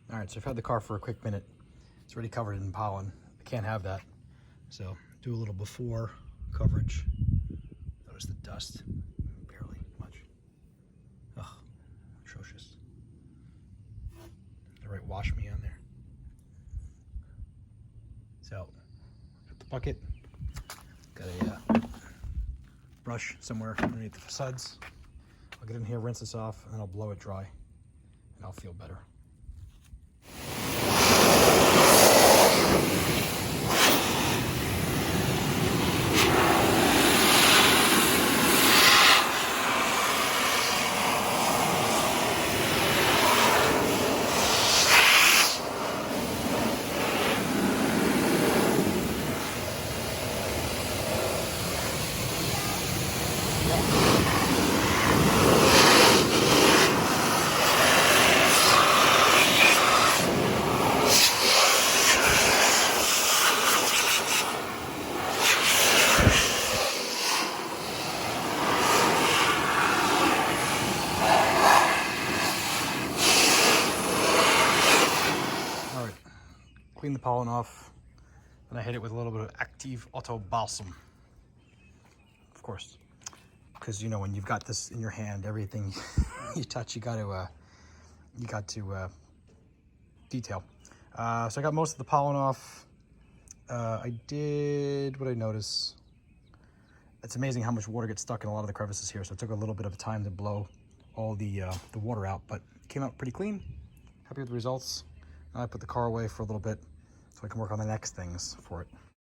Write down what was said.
All right, so I've had the car for a quick minute. It's already covered in pollen. I can't have that. So do a little before coverage. Notice the dust, barely much. Ugh, atrocious. All right, wash me on there. So, put the bucket. Got a brush somewhere underneath the suds. I'll get in here, rinse this off, and then I'll blow it dry, and I'll feel better. Clean the pollen off, and I hit it with a little bit of Active Auto Balsam. Of course, because you know when you've got this in your hand, everything you touch, you got to detail. So I got most of the pollen off. I did what I noticed. It's amazing how much water gets stuck in a lot of the crevices here. So it took a little bit of time to blow all the water out, but it came out pretty clean. Happy with the results. Now I put the car away for a little bit so I can work on the next things for it.